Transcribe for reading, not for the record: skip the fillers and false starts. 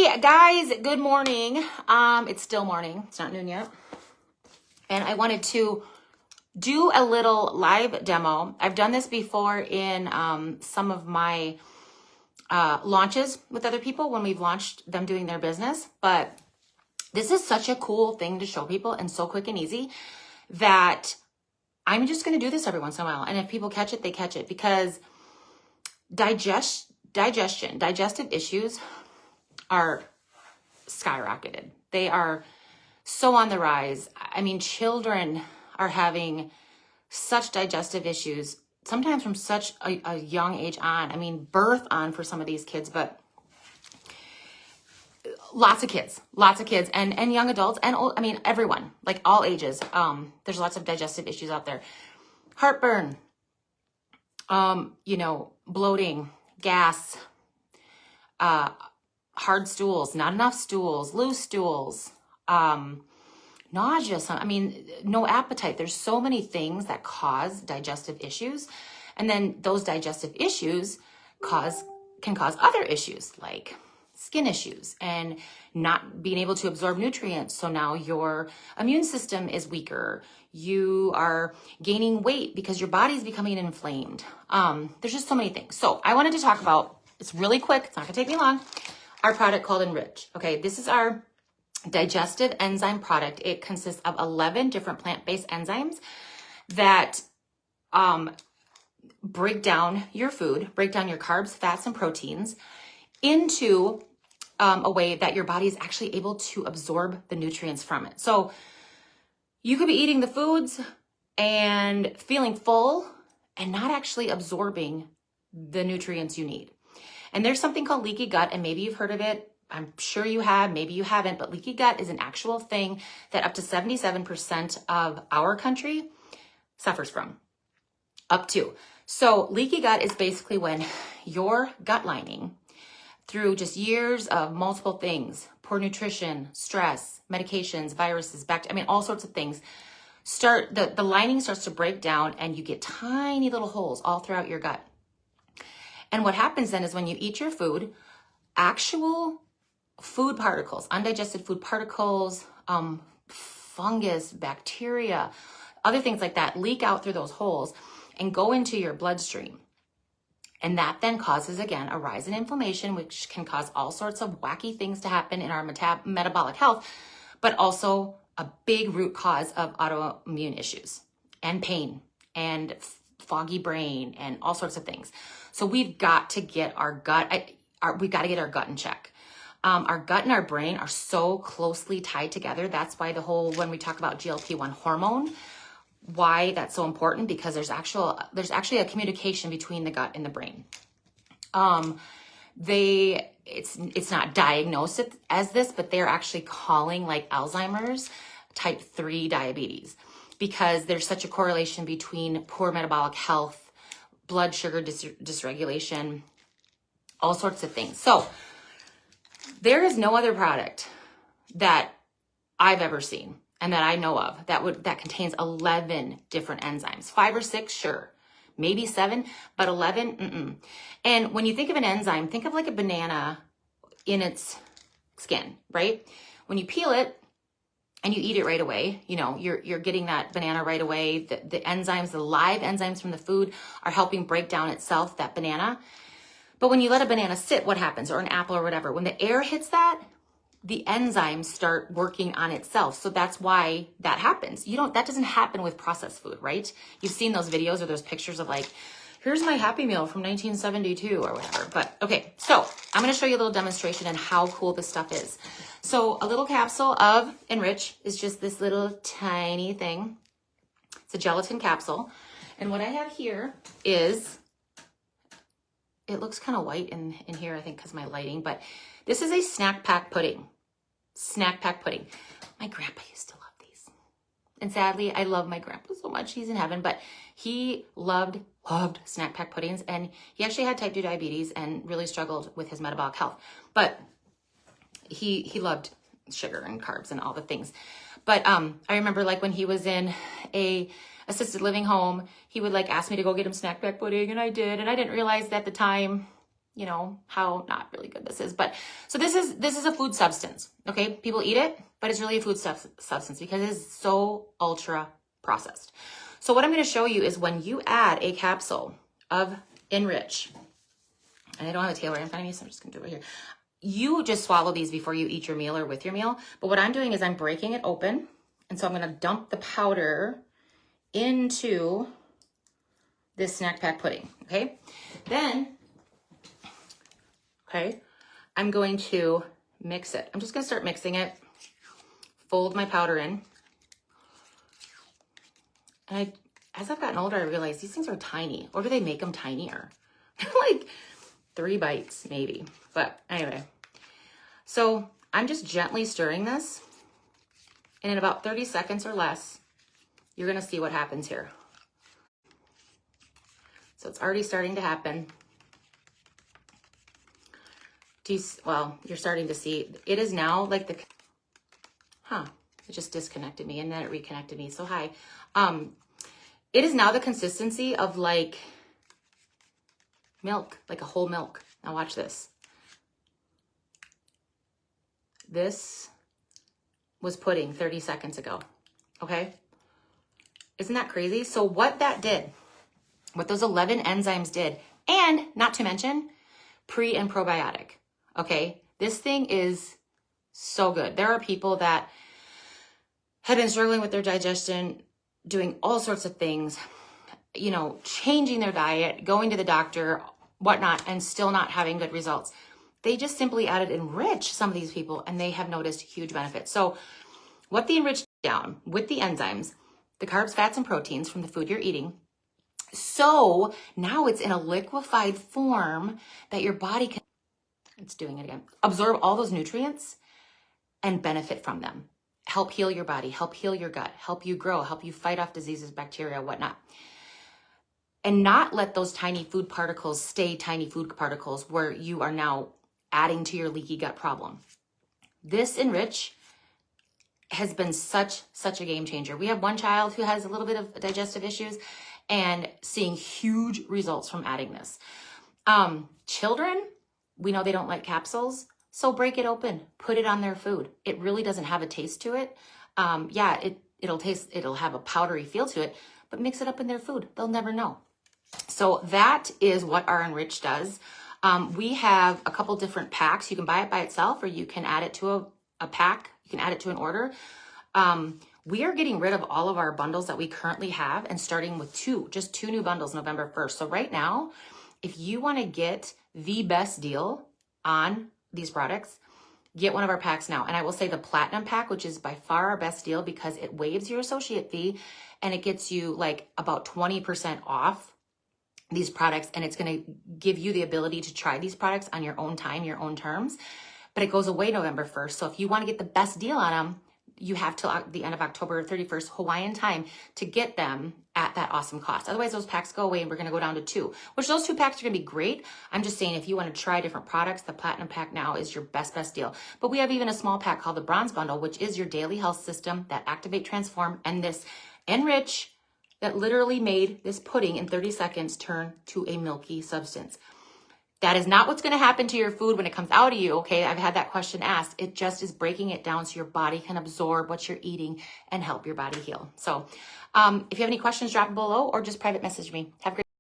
Hey guys, good morning. It's still morning. It's not noon yet. And I wanted to do a little live demo. I've done this before in some of my launches with other people when we've launched them doing their business. But this is such a cool thing to show people and so quick and easy that I'm just going to do this every once in a while. And if people catch it, they catch it, because digestive issues are skyrocketed. They are so on the rise. I mean, children are having such digestive issues, sometimes from such a young age on. I mean, birth on for some of these kids, but lots of kids and young adults and old, I mean, everyone, like all ages. There's lots of digestive issues out there. Heartburn, bloating, gas, hard stools, not enough stools, loose stools, nausea, no appetite. There's so many things that cause digestive issues. And then those digestive issues can cause other issues like skin issues and not being able to absorb nutrients. So now your immune system is weaker. You are gaining weight because your body's becoming inflamed. There's just so many things. So I wanted to talk about, it's really quick, it's not gonna take me long, our product called Enrich. Okay, this is our digestive enzyme product. It consists of 11 different plant-based enzymes that break down your food, break down your carbs, fats, and proteins into a way that your body is actually able to absorb the nutrients from it. So you could be eating the foods and feeling full and not actually absorbing the nutrients you need. And there's something called leaky gut, and maybe you've heard of it. I'm sure you have, maybe you haven't, but leaky gut is an actual thing that up to 77% of our country suffers from. Up to. So leaky gut is basically when your gut lining, through just years of multiple things, poor nutrition, stress, medications, viruses, bacteria, all sorts of things, the lining starts to break down and you get tiny little holes all throughout your gut. And what happens then is when you eat your food, actual food particles, undigested food particles, fungus, bacteria, other things like that leak out through those holes and go into your bloodstream. And that then causes, again, a rise in inflammation, which can cause all sorts of wacky things to happen in our metabolic health, but also a big root cause of autoimmune issues and pain and foggy brain and all sorts of things. So we've got to get our gut, we've got to get our gut in check. Our gut and our brain are so closely tied together. That's why when we talk about GLP-1 hormone, why that's so important, because there's actually a communication between the gut and the brain. It's not diagnosed as this, but they're actually calling like Alzheimer's type 3 diabetes, because there's such a correlation between poor metabolic health, blood sugar dysregulation, all sorts of things. So there is no other product that I've ever seen and that I know of that contains 11 different enzymes. 5 or 6, sure. Maybe 7, but 11, And when you think of an enzyme, think of like a banana in its skin, right? When you peel it and you eat it right away, you're getting that banana right away. The enzymes, the live enzymes from the food are helping break down itself, that banana. But when you let a banana sit, what happens? Or an apple or whatever. When the air hits that, the enzymes start working on itself. So that's why that happens. That doesn't happen with processed food, right? You've seen those videos or those pictures of like, here's my Happy Meal from 1972 or whatever. But okay, so I'm going to show you a little demonstration and how cool this stuff is. So a little capsule of Enrich is just this little tiny thing. It's a gelatin capsule. And what I have here is, it looks kind of white in here, I think, because of my lighting, but this is a snack pack pudding. Snack pack pudding. My grandpa used to love these. And sadly, I love my grandpa so much. He's in heaven, but he loved snack pack puddings. And he actually had type 2 diabetes and really struggled with his metabolic health. But he loved sugar and carbs and all the things. But I remember like when he was in a assisted living home, he would like ask me to go get him snack pack pudding, and I did. And I didn't realize at the time, you know, how not really good this is. But so this is a food substance, okay? People eat it, but it's really a food substance because it is so ultra processed. So what I'm going to show you is when you add a capsule of Enrich, and I don't have a tailor in front of me, so I'm just going to do it here. You just swallow these before you eat your meal or with your meal. But what I'm doing is I'm breaking it open. And so I'm going to dump the powder into this snack pack pudding, okay? Then, okay, I'm going to mix it. I'm just going to start mixing it, fold my powder in. And as I've gotten older, I realized these things are tiny. Or do they make them tinier? Like 3 bites maybe. But anyway, so I'm just gently stirring this. And in about 30 seconds or less, you're going to see what happens here. So it's already starting to happen. Well, you're starting to see, it is now like the, it just disconnected me and then it reconnected me. So hi. It is now the consistency of like milk, like a whole milk. Now watch this. This was pudding 30 seconds ago, okay? Isn't that crazy? So what that did, what those 11 enzymes did, and not to mention pre and probiotic, okay? This thing is so good. There are people that have been struggling with their digestion, doing all sorts of things, you know, changing their diet, going to the doctor, whatnot, and still not having good results. They just simply added Enrich, some of these people, and they have noticed huge benefits. So what the Enrich down with the enzymes, the carbs, fats, and proteins from the food you're eating, so now it's in a liquefied form that your body can, it's doing it again, absorb all those nutrients and benefit from them. Help heal your body, help heal your gut, help you grow, help you fight off diseases, bacteria, whatnot. And not let those tiny food particles stay tiny food particles where you are now adding to your leaky gut problem. This Enrich has been such a game changer. We have one child who has a little bit of digestive issues and seeing huge results from adding this. Children, we know they don't like capsules, so break it open, put it on their food. It really doesn't have a taste to it. Yeah, it'll have a powdery feel to it, but mix it up in their food. They'll never know. So that is what our Enrich does. We have a couple different packs. You can buy it by itself or you can add it to a pack. You can add it to an order. We are getting rid of all of our bundles that we currently have and starting with just two new bundles November 1st. So right now, if you want to get the best deal on these products, get one of our packs now. And I will say the Platinum pack, which is by far our best deal because it waives your associate fee and it gets you like about 20% off these products. And it's going to give you the ability to try these products on your own time, your own terms. But it goes away November 1st. So if you want to get the best deal on them, you have till the end of October 31st Hawaiian time to get them at that awesome cost. Otherwise, those packs go away and we're going to go down to 2, which those 2 packs are going to be great. I'm just saying if you want to try different products, the Platinum pack now is your best deal. But we have even a small pack called the Bronze Bundle, which is your daily health system, that Activate, Transform, and this Enrich that literally made this pudding in 30 seconds turn to a milky substance. That is not what's going to happen to your food when it comes out of you, okay? I've had that question asked. It just is breaking it down so your body can absorb what you're eating and help your body heal. So if you have any questions, drop them below or just private message me. Have a great